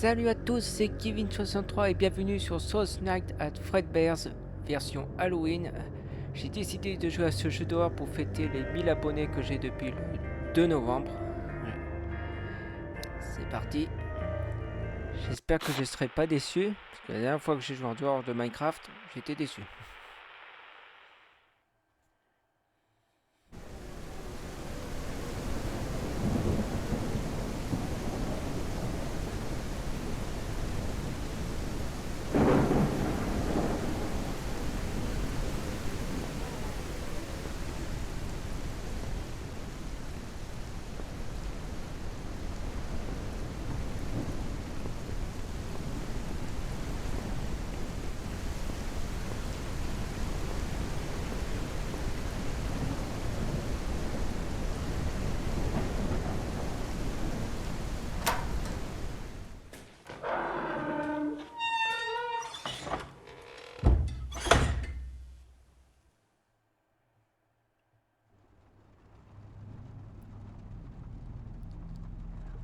Salut à tous, c'est Kevin63 et bienvenue sur Those Nights At Fredbear's version Halloween. J'ai décidé de jouer à ce jeu d'horreur pour fêter les 1000 abonnés que j'ai depuis le 2 novembre. C'est parti. J'espère que je ne serai pas déçu, parce que la dernière fois que j'ai joué en dehors de Minecraft, j'étais déçu.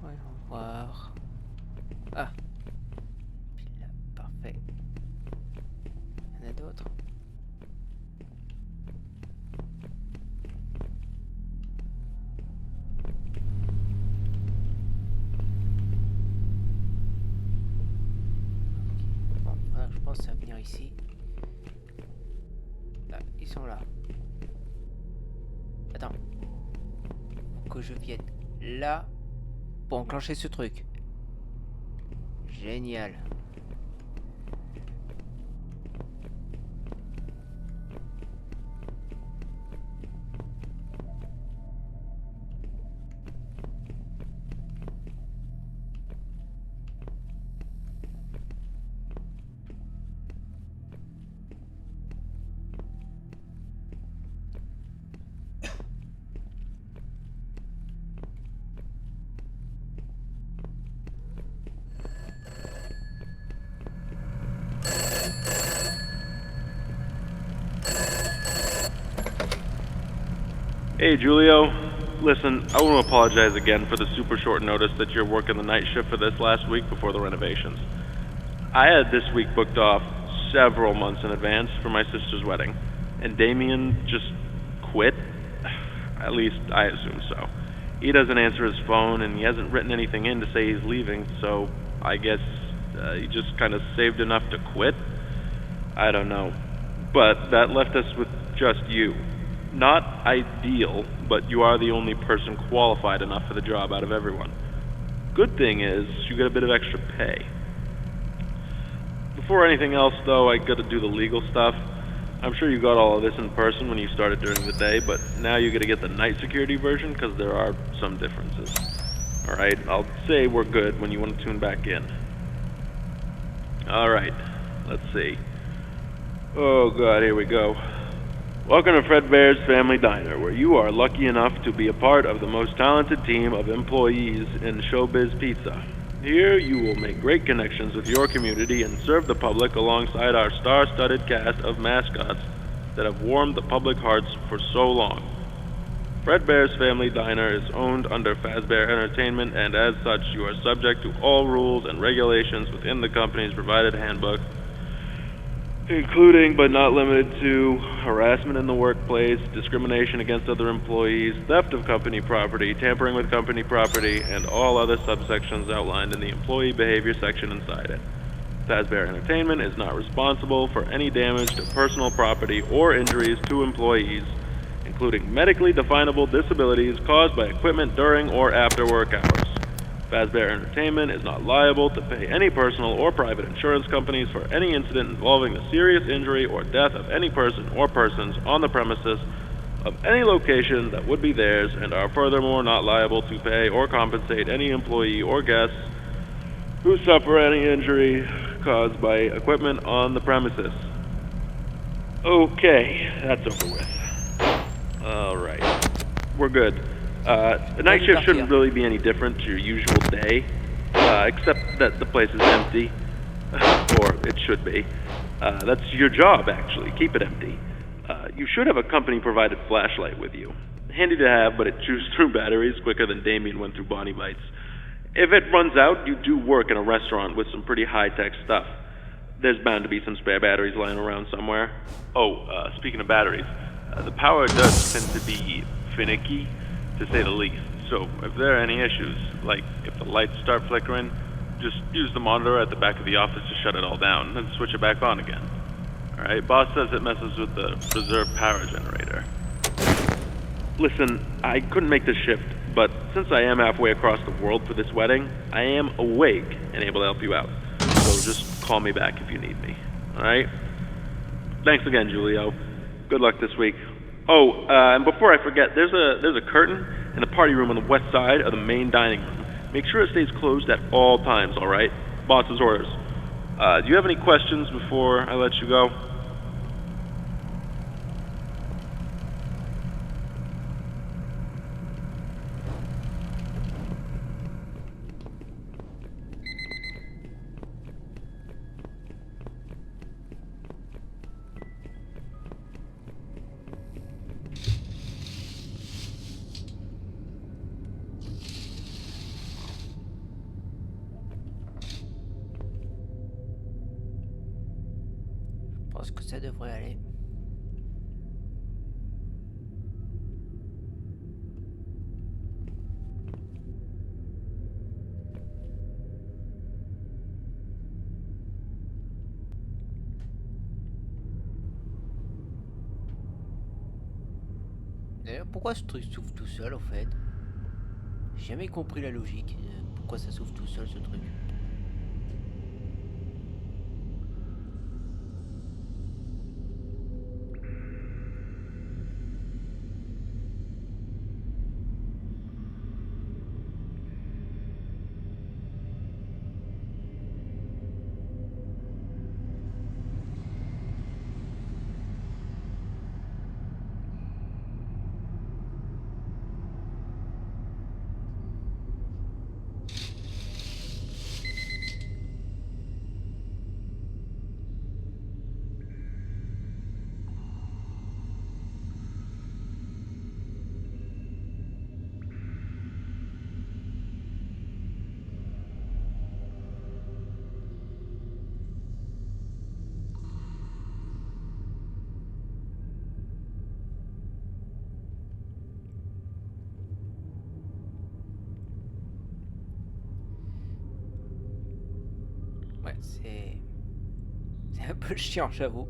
Voyons voir. Ah, pile là, parfait. Il y en a d'autres. Bon, voilà, je pense à venir ici. Là, ils sont là. Attends. Faut que je vienne là pour enclencher ce truc. Génial. Hey, Julio. Listen, I want to apologize again for the super short notice that you're working the night shift for this last week before the renovations. I had this week booked off several months in advance for my sister's wedding, and Damien just quit. At least I assume so. He doesn't answer his phone, and he hasn't written anything in to say he's leaving, so I guess he just kind of saved enough to quit? I don't know. But that left us with just you. Not ideal, but you are the only person qualified enough for the job out of everyone. Good thing is, you get a bit of extra pay. Before anything else, though, I gotta do the legal stuff. I'm sure you got all of this in person when you started during the day, but now you gotta get the night security version, because there are some differences. Alright, I'll say we're good when you want to tune back in. Alright, let's see. Oh god, here we go. Welcome to Fredbear's Family Diner, where you are lucky enough to be a part of the most talented team of employees in Showbiz Pizza. Here, you will make great connections with your community and serve the public alongside our star-studded cast of mascots that have warmed the public hearts for so long. Fredbear's Family Diner is owned under Fazbear Entertainment, and as such, you are subject to all rules and regulations within the company's provided handbook, including but not limited to harassment in the workplace, discrimination against other employees, theft of company property, tampering with company property, and all other subsections outlined in the employee behavior section inside it. Fazbear Entertainment is not responsible for any damage to personal property or injuries to employees, including medically definable disabilities caused by equipment during or after work hours. Fazbear Entertainment is not liable to pay any personal or private insurance companies for any incident involving the serious injury or death of any person or persons on the premises of any location that would be theirs, and are furthermore not liable to pay or compensate any employee or guests who suffer any injury caused by equipment on the premises. Okay, that's over with. Alright, we're good. The night shift shouldn't really be any different to your usual day, except that the place is empty. Or it should be. That's your job, actually. Keep it empty. You should have a company-provided flashlight with you. Handy to have, but it chews through batteries quicker than Damien went through Bonnie Bites. If it runs out, you do work in a restaurant with some pretty high-tech stuff. There's bound to be some spare batteries lying around somewhere. Oh, speaking of batteries, the power does tend to be finicky, to say the least. So if there are any issues, like if the lights start flickering, just use the monitor at the back of the office to shut it all down, then switch it back on again. Alright, boss says it messes with the reserve power generator. Listen, I couldn't make this shift, but since I am halfway across the world for this wedding, I am awake and able to help you out. So just call me back if you need me. Alright? Thanks again, Julio. Good luck this week. Oh, and before I forget, there's a curtain in the party room on the west side of the main dining room. Make sure it stays closed at all times, alright? Boss's orders. Do you have any questions before I let you go? Je pense que ça devrait aller. D'ailleurs, pourquoi ce truc s'ouvre tout seul au fait? J'ai jamais compris la logique. Pourquoi ça s'ouvre tout seul ce truc? Ouais, c'est un peu chiant, j'avoue.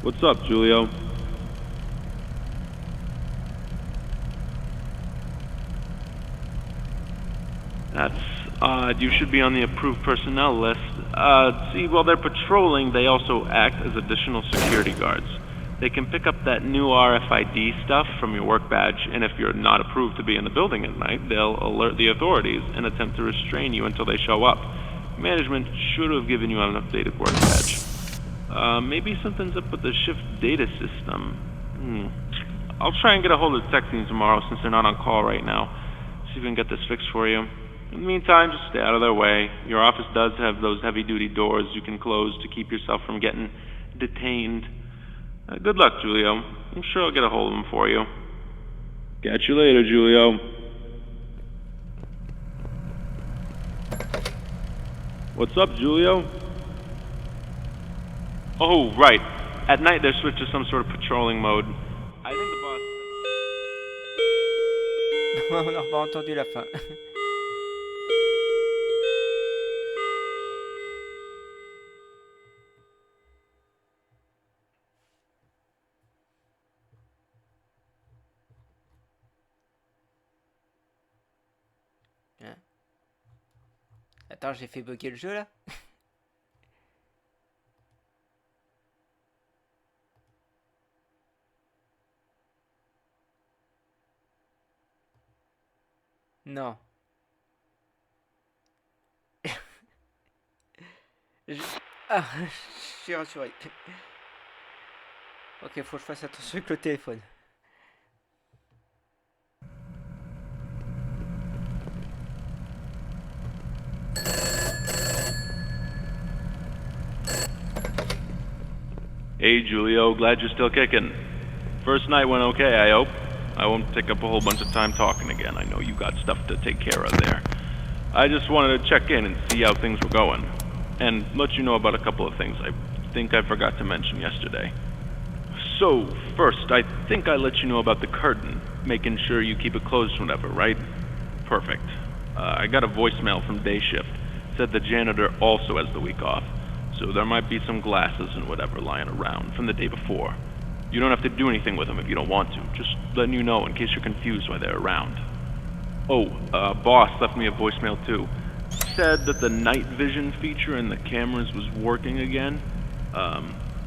What's up, Julio? That's odd. You should be on the approved personnel list. See, while they're patrolling, they also act as additional security guards. They can pick up that new RFID stuff from your work badge, and if you're not approved to be in the building at night, they'll alert the authorities and attempt to restrain you until they show up. Management should have given you an updated work badge. Maybe something's up with the shift data system. I'll try and get a hold of the tech team tomorrow since they're not on call right now. See if we can get this fixed for you. In the meantime, just stay out of their way. Your office does have those heavy-duty doors you can close to keep yourself from getting detained. Good luck, Julio. I'm sure I'll get a hold of them for you. Catch you later, Julio. What's up, Julio? Oh, right. At night, they're switched to some sort of patrolling mode. I think the boss... On n'a pas entendu la fin. Hein. Attends, j'ai fait bugger le jeu là. Non. Je... Ah, je suis rassuré. Ok, faut que je fasse attention avec le téléphone. Hey, Julio, glad you're still kicking. First night went okay, I hope. I won't take up a whole bunch of time talking again. I know you got stuff to take care of there. I just wanted to check in and see how things were going. And let you know about a couple of things I think I forgot to mention yesterday. So, first, I think I let you know about the curtain, making sure you keep it closed whenever, right? Perfect. I got a voicemail from day shift. Said the janitor also has the week off, so there might be some glasses and whatever lying around from the day before. You don't have to do anything with them if you don't want to, just letting you know in case you're confused why they're around. Oh, boss left me a voicemail too. Said that the night vision feature in the cameras was working again.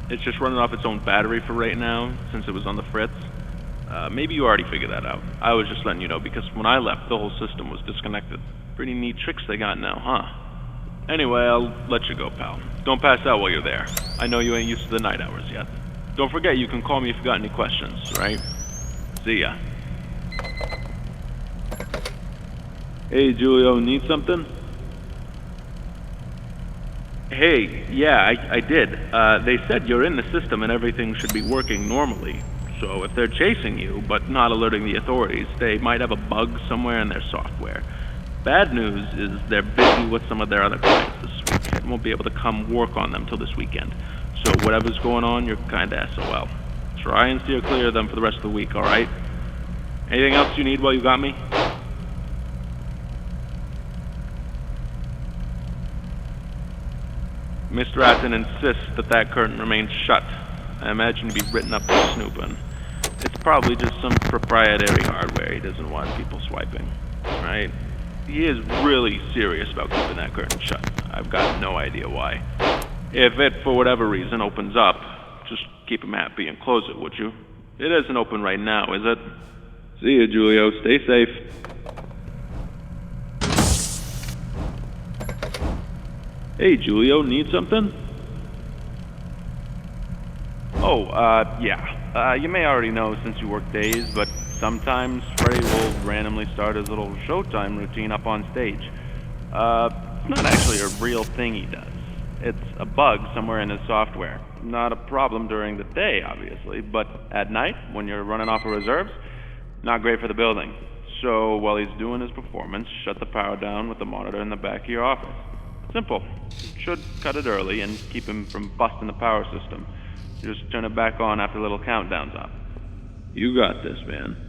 It's just running off its own battery for right now, since it was on the fritz. Maybe you already figured that out. I was just letting you know because when I left, the whole system was disconnected. Pretty neat tricks they got now, huh? Anyway, I'll let you go, pal. Don't pass out while you're there. I know you ain't used to the night hours yet. Don't forget you can call me if you got any questions, right? See ya. Hey, Julio, need something? Hey, yeah, I did. They said you're in the system and everything should be working normally. So if they're chasing you, but not alerting the authorities, they might have a bug somewhere in their software. Bad news is they're busy with some of their other clients this week and won't be able to come work on them till this weekend. So whatever's going on, you're kinda SOL. Try and steer clear of them for the rest of the week, alright? Anything else you need while you got me? Mr. Atton insists that that curtain remains shut. I imagine to be written up for snooping. It's probably just some proprietary hardware he doesn't want people swiping, right? He is really serious about keeping that curtain shut. I've got no idea why. If it, for whatever reason, opens up, just keep him happy and close it, would you? It isn't open right now, is it? See you, Julio. Stay safe. Hey, Julio, need something? Oh, yeah. You may already know since you work days, but sometimes Freddy will randomly start his little showtime routine up on stage. It's not actually a real thing he does. It's a bug somewhere in his software. Not a problem during the day, obviously, but at night, when you're running off of reserves, not great for the building. So while he's doing his performance, shut the power down with the monitor in the back of your office. Simple. Should cut it early and keep him from busting the power system. Just turn it back on after the little countdown's up. You got this, man.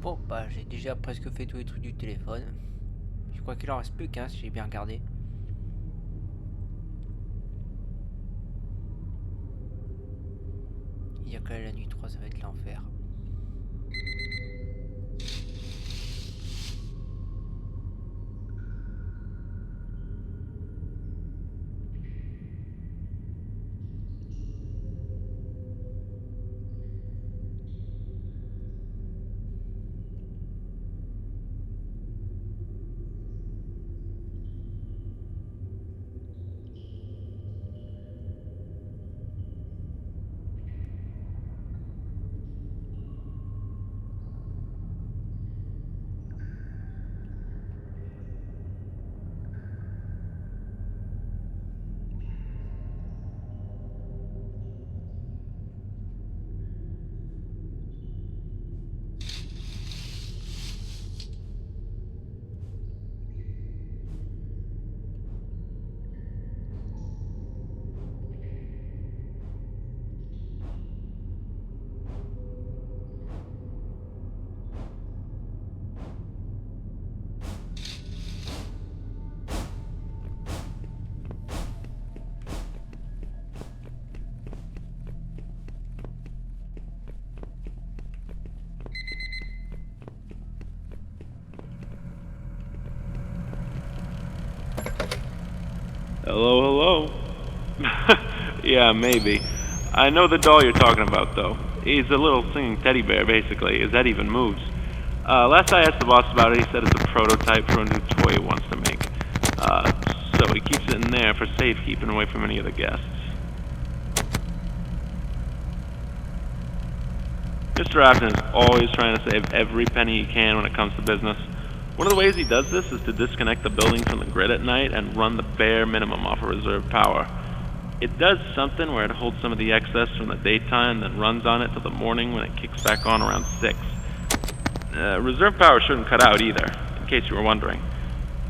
Bon, bah j'ai déjà presque fait tous les trucs du téléphone. Je crois qu'il en reste plus qu'un si j'ai bien regardé. Il y a quand même la nuit 3, ça va être l'enfer. Hello, hello? Yeah, maybe. I know the doll you're talking about, though. He's a little singing teddy bear, basically. His head even moves. Last I asked the boss about it, he said it's a prototype for a new toy he wants to make. So he keeps it in there for safekeeping away from any of the guests. Mr. Afton is always trying to save every penny he can when it comes to business. One of the ways he does this is to disconnect the building from the grid at night and run the bare minimum off of reserve power. It does something where it holds some of the excess from the daytime, then runs on it till the morning when it kicks back on around 6. Reserve power shouldn't cut out either, in case you were wondering.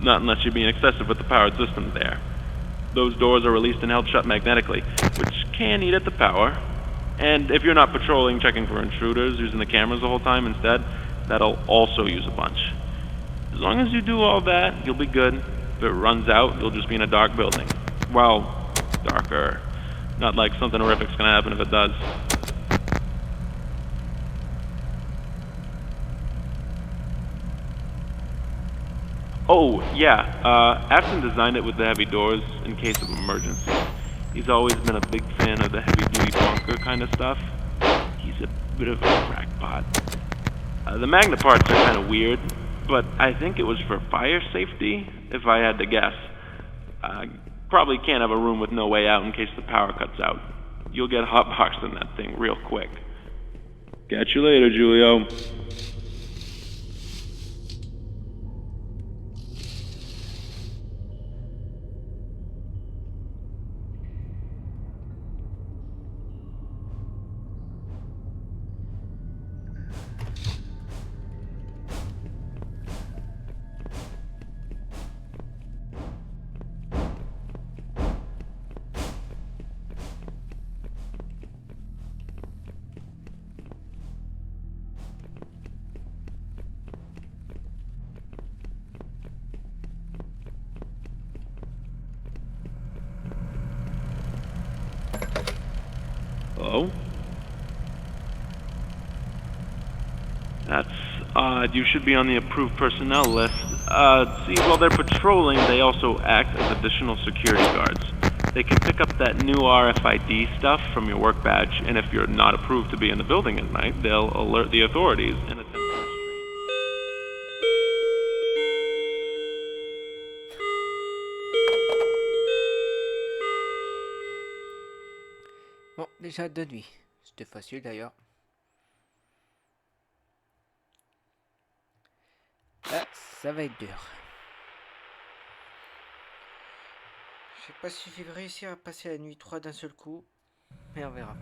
Not unless you're being excessive with the powered system there. Those doors are released and held shut magnetically, which can eat at the power. And if you're not patrolling, checking for intruders, using the cameras the whole time instead, that'll also use a bunch. As long as you do all that, you'll be good. If it runs out, you'll just be in a dark building. Well, darker. Not like something horrific's gonna happen if it does. Oh, yeah, Afton designed it with the heavy doors in case of emergency. He's always been a big fan of the heavy-duty bunker kind of stuff. He's a bit of a crackpot. The magnet parts are kind of weird, but I think it was for fire safety, if I had to guess. Probably can't have a room with no way out in case the power cuts out. You'll get hotboxed in that thing real quick. Catch you later, Julio. Hello? That's odd. You should be on the approved personnel list. See, while they're patrolling, they also act as additional security guards. They can pick up that new RFID stuff from your work badge, and if you're not approved to be in the building at night, they'll alert the authorities and attempt to restrain. Bon, déjà de nuit. C'était facile d'ailleurs. Là, ça va être dur. Je sais pas si je vais réussir à passer la nuit 3 d'un seul coup, mais on verra.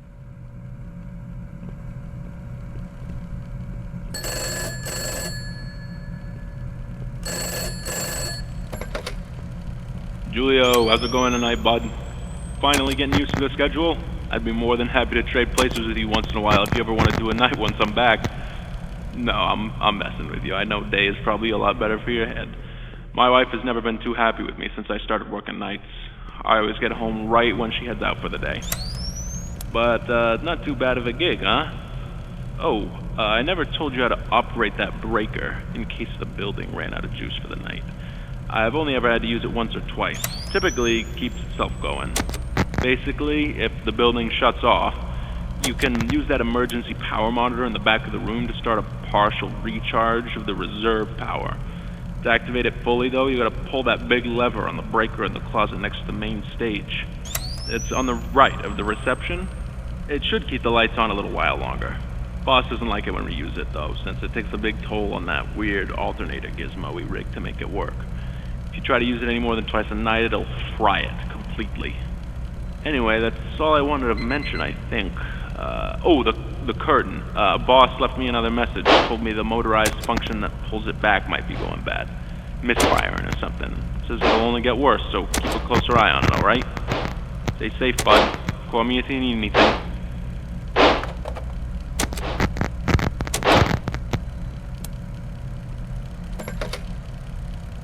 Julio, how's it going tonight, bud? Finally getting used to the schedule? I'd be more than happy to trade places with you once in a while if you ever want to do a night once I'm back. No, I'm messing with you. I know day is probably a lot better for your head. My wife has never been too happy with me since I started working nights. I always get home right when she heads out for the day. But, not too bad of a gig, huh? Oh, I never told you how to operate that breaker in case the building ran out of juice for the night. I've only ever had to use it once or twice. Typically, it keeps itself going. Basically, if the building shuts off, you can use that emergency power monitor in the back of the room to start a partial recharge of the reserve power. To activate it fully, though, you gotta pull that big lever on the breaker in the closet next to the main stage. It's on the right of the reception. It should keep the lights on a little while longer. Boss doesn't like it when we use it, though, since it takes a big toll on that weird alternator gizmo we rigged to make it work. If you try to use it any more than twice a night, it'll fry it completely. Anyway, that's all I wanted to mention, I think. The curtain. Boss left me another message. Told me the motorized function that pulls it back might be going bad. Misfiring or something. Says it'll only get worse, so keep a closer eye on it, alright? Stay safe, bud. Call me if you need anything.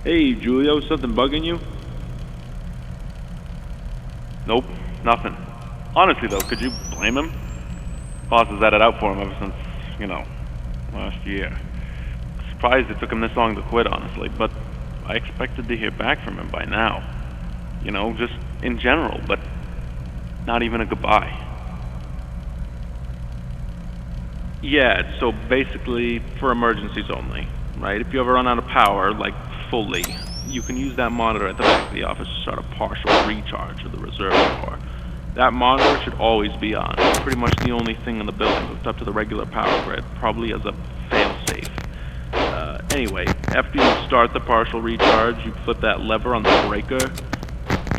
Hey, Julio, something bugging you? Nope, nothing. Honestly, though, could you blame him? Boss has had it out for him ever since, last year. Surprised it took him this long to quit, honestly, but I expected to hear back from him by now. you know, just in general, but not even a goodbye. Yeah, so basically for emergencies only, right? If you ever run out of power, like fully, you can use that monitor at the back of the office to start a partial recharge of the reserve power. That monitor should always be on. It's pretty much the only thing in the building hooked up to the regular power grid, probably as a fail-safe. Anyway, after you start the partial recharge, you flip that lever on the breaker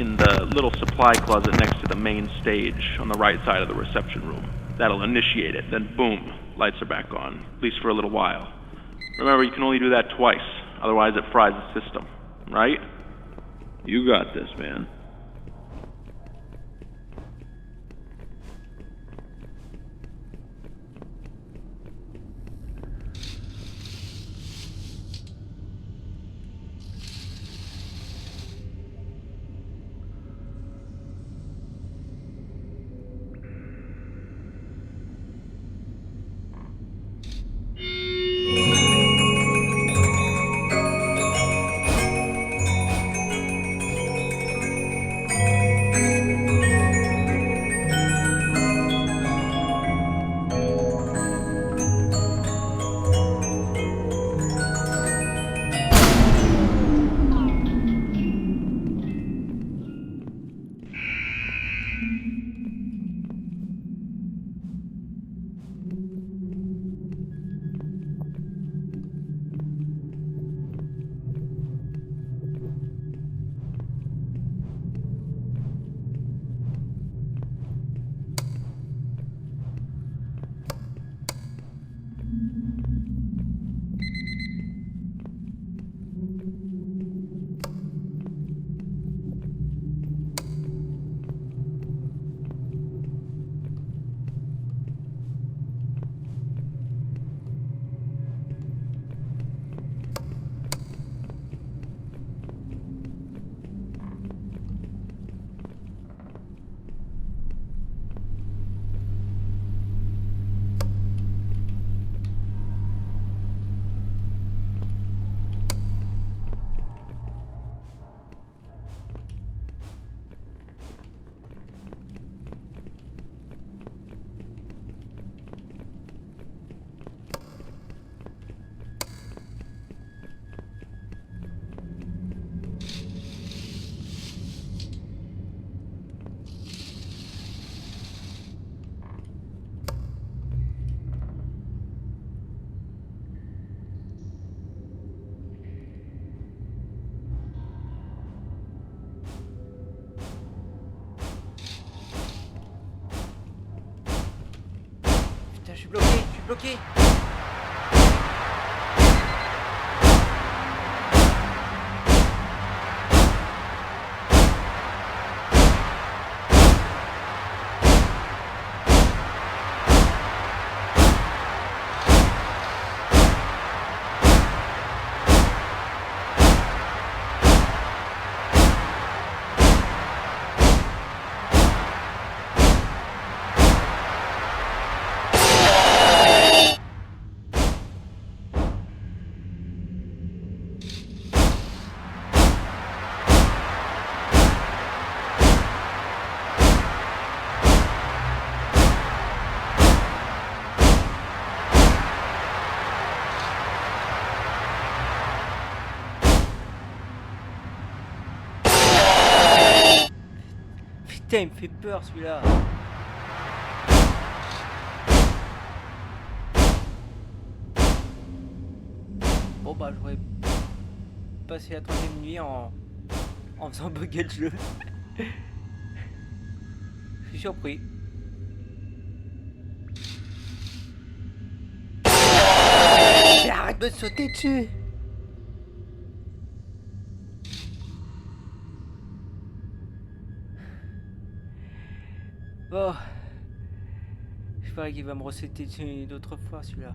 in the little supply closet next to the main stage on the right side of the reception room. That'll initiate it, then boom, lights are back on, at least for a little while. Remember, you can only do that twice, otherwise it fries the system, right? You got this, man. Putain, je suis bloqué, je suis bloqué. Putain, il me fait peur celui-là. Bon bah j'aurais passé la troisième nuit en faisant bugger le jeu. Je suis surpris. Mais arrête de sauter dessus. Bon. J'espère qu'il va me recéter dessus d'autres fois celui-là.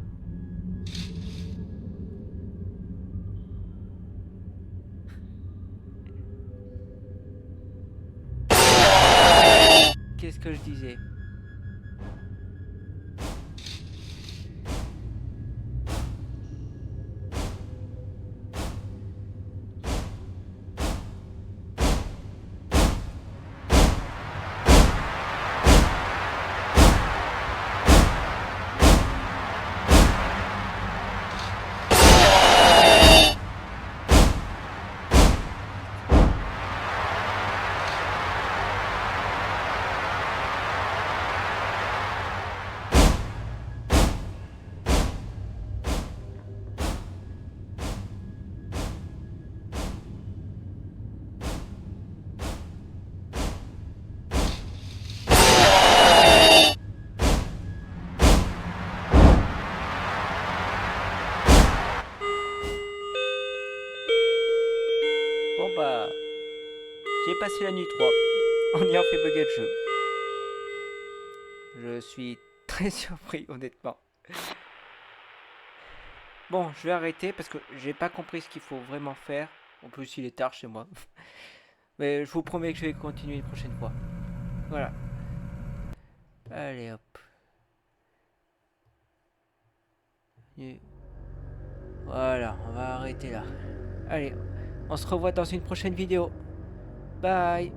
Qu'est-ce que je disais? passer la nuit 3 en ayant fait bugger le jeu. Je suis très surpris, honnêtement. Bon, je vais arrêter parce que j'ai pas compris ce qu'il faut vraiment faire. En plus, il est tard chez moi. Mais je vous promets que je vais continuer une prochaine fois. Voilà. Allez hop. Et voilà, on va arrêter là. Allez, on se revoit dans une prochaine vidéo. Bye.